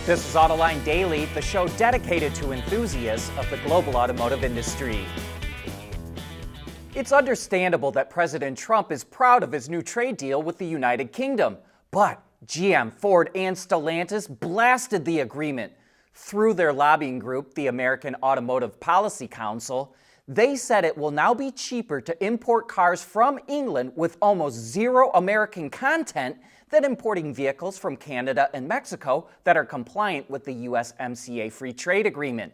This is Autoline Daily, the show dedicated to enthusiasts of the global automotive industry. It's understandable that President Trump is proud of his new trade deal with the United Kingdom, but GM, Ford, and Stellantis blasted the agreement. Through their lobbying group, the American Automotive Policy Council, they said it will now be cheaper to import cars from England with almost zero American content than importing vehicles from Canada and Mexico that are compliant with the USMCA Free Trade Agreement.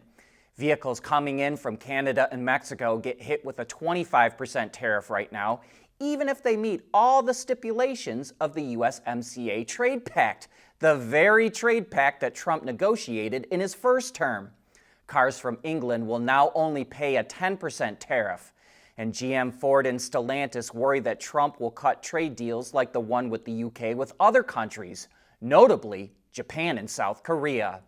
Vehicles coming in from Canada and Mexico get hit with a 25% tariff right now, even if they meet all the stipulations of the USMCA Trade Pact, the very trade pact that Trump negotiated in his first term. Cars from England will now only pay a 10% tariff. And GM, Ford, and Stellantis worry that Trump will cut trade deals like the one with the UK with other countries, notably Japan and South Korea.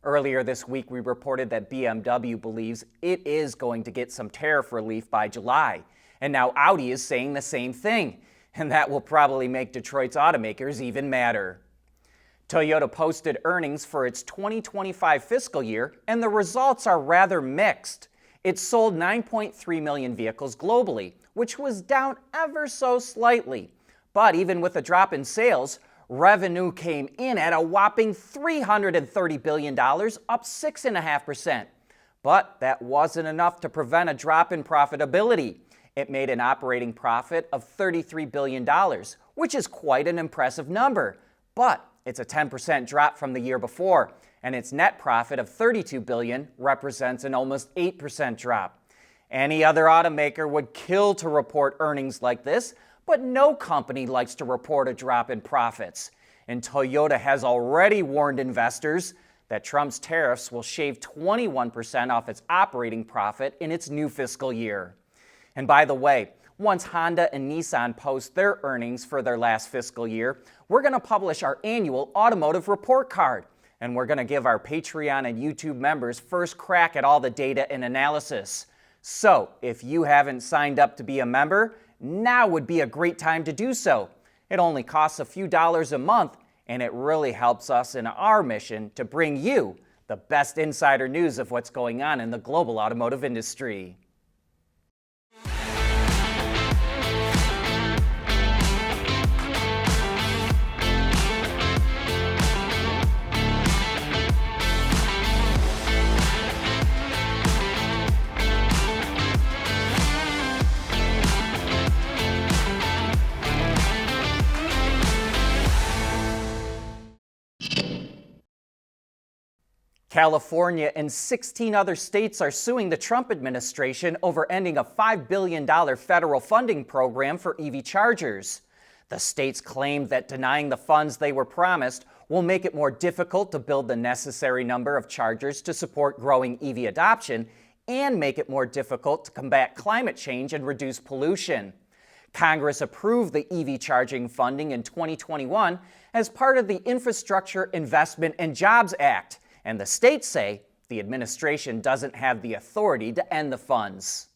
Earlier this week, we reported that BMW believes it is going to get some tariff relief by July. And now Audi is saying the same thing. And that will probably make Detroit's automakers even madder. Toyota posted earnings for its 2025 fiscal year, and the results are rather mixed. It sold 9.3 million vehicles globally, which was down ever so slightly. But even with a drop in sales, revenue came in at a whopping $330 billion, up 6.5%. But that wasn't enough to prevent a drop in profitability. It made an operating profit of $33 billion, which is quite an impressive number. But it's a 10% drop from the year before, and its net profit of $32 billion represents an almost 8% drop. Any other automaker would kill to report earnings like this, but no company likes to report a drop in profits. And Toyota has already warned investors that Trump's tariffs will shave 21% off its operating profit in its new fiscal year. And by the way, once Honda and Nissan post their earnings for their last fiscal year, we're going to publish our annual automotive report card. And we're going to give our Patreon and YouTube members first crack at all the data and analysis. So, if you haven't signed up to be a member, now would be a great time to do so. It only costs a few dollars a month, and it really helps us in our mission to bring you the best insider news of what's going on in the global automotive industry. California and 16 other states are suing the Trump administration over ending a $5 billion federal funding program for EV chargers. The states claimed that denying the funds they were promised will make it more difficult to build the necessary number of chargers to support growing EV adoption and make it more difficult to combat climate change and reduce pollution. Congress approved the EV charging funding in 2021 as part of the Infrastructure Investment and Jobs Act. And the states say the administration doesn't have the authority to end the funds.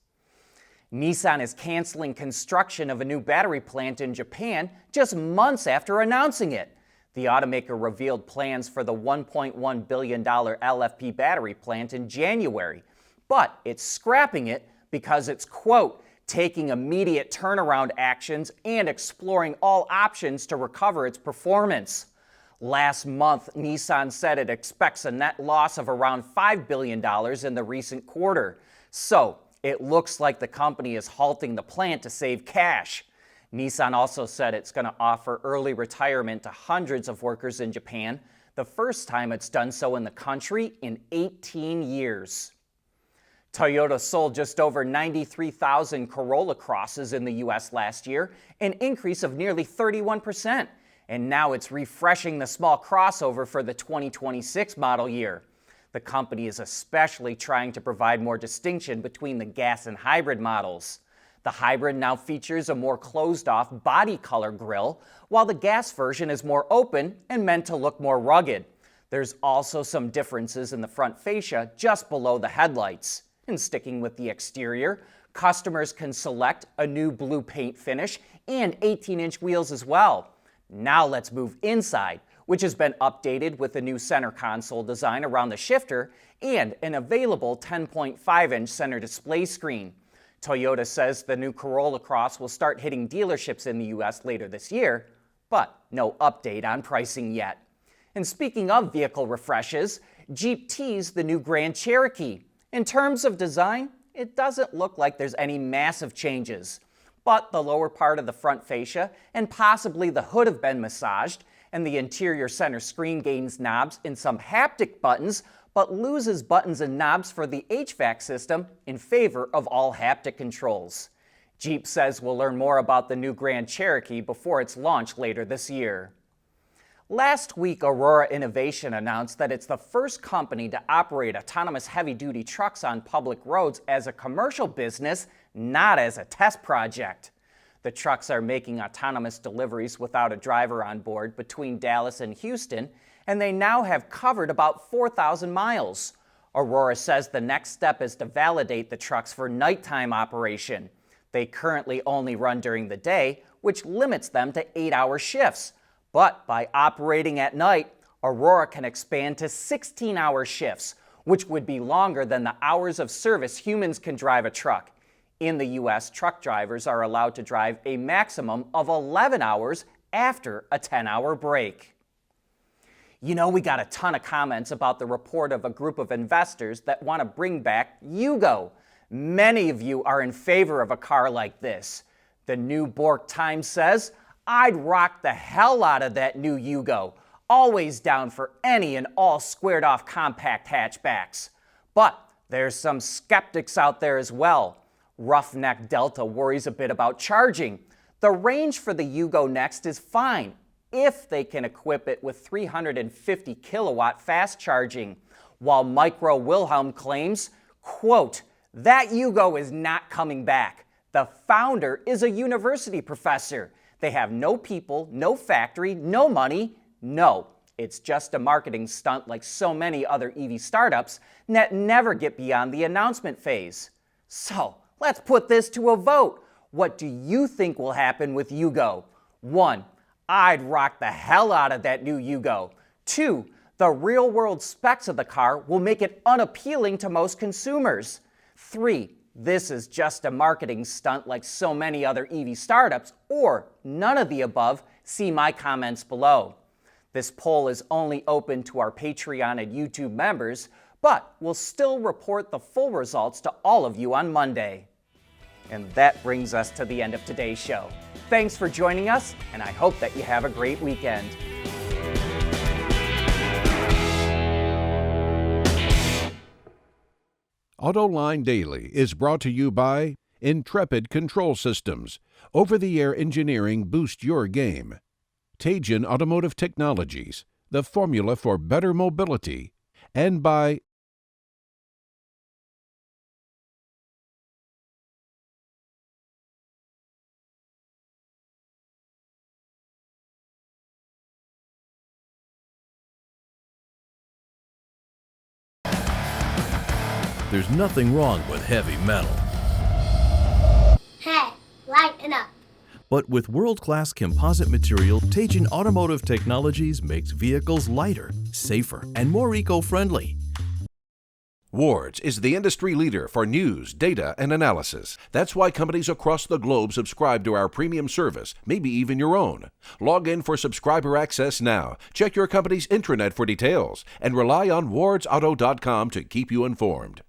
Nissan is canceling construction of a new battery plant in Japan just months after announcing it. The automaker revealed plans for the $1.1 billion LFP battery plant in January, but it's scrapping it because it's, quote, taking immediate turnaround actions and exploring all options to recover its performance. Last month, Nissan said it expects a net loss of around $5 billion in the recent quarter. So, it looks like the company is halting the plant to save cash. Nissan also said it's going to offer early retirement to hundreds of workers in Japan, the first time it's done so in the country in 18 years. Toyota sold just over 93,000 Corolla Crosses in the U.S. last year, an increase of nearly 31%. And now it's refreshing the small crossover for the 2026 model year. The company is especially trying to provide more distinction between the gas and hybrid models. The hybrid now features a more closed-off body color grille, while the gas version is more open and meant to look more rugged. There's also some differences in the front fascia just below the headlights. And sticking with the exterior, customers can select a new blue paint finish and 18-inch wheels as well. Now let's move inside, which has been updated with a new center console design around the shifter and an available 10.5-inch center display screen. Toyota says the new Corolla Cross will start hitting dealerships in the U.S. later this year, but no update on pricing yet. And speaking of vehicle refreshes, Jeep teased the new Grand Cherokee. In terms of design, it doesn't look like there's any massive changes. But the lower part of the front fascia and possibly the hood have been massaged, and the interior center screen gains knobs and some haptic buttons, but loses buttons and knobs for the HVAC system in favor of all haptic controls. Jeep says we'll learn more about the new Grand Cherokee before its launch later this year. Last week, Aurora Innovation announced that it's the first company to operate autonomous heavy-duty trucks on public roads as a commercial business, not as a test project. The trucks are making autonomous deliveries without a driver on board between Dallas and Houston, and they now have covered about 4,000 miles. Aurora says the next step is to validate the trucks for nighttime operation. They currently only run during the day, which limits them to 8-hour shifts. But by operating at night, Aurora can expand to 16-hour shifts, which would be longer than the hours of service humans can drive a truck. In the U.S., truck drivers are allowed to drive a maximum of 11 hours after a 10-hour break. You know, we got a ton of comments about the report of a group of investors that want to bring back Yugo. Many of you are in favor of a car like this. The New Bork Times says, "I'd rock the hell out of that new Yugo. Always down for any and all squared-off compact hatchbacks." But there's some skeptics out there as well. Roughneck Delta worries a bit about charging. The range for the Yugo Next is fine if they can equip it with 350 kilowatt fast charging, while Micro Wilhelm claims, quote, "That Yugo is not coming back. The founder is a university professor. They have no people, no factory, no money. No, it's just a marketing stunt like so many other EV startups that never get beyond the announcement phase." So, let's put this to a vote. What do you think will happen with Yugo? 1. I'd rock the hell out of that new Yugo. 2. The real-world specs of the car will make it unappealing to most consumers. 3. This is just a marketing stunt like so many other EV startups, or none of the above. See my comments below. This poll is only open to our Patreon and YouTube members, but we'll still report the full results to all of you on Monday. And that brings us to the end of today's show. Thanks for joining us, and I hope that you have a great weekend. Autoline Daily is brought to you by Intrepid Control Systems. Over-the-air engineering boost your game. Teases Automotive Technologies, the formula for better mobility. And by There's nothing wrong with heavy metal. Hey, lighten up. But with world-class composite material, Teases Automotive Technologies makes vehicles lighter, safer, and more eco-friendly. Wards is the industry leader for news, data, and analysis. That's why companies across the globe subscribe to our premium service, maybe even your own. Log in for subscriber access now. Check your company's intranet for details, and rely on wardsauto.com to keep you informed.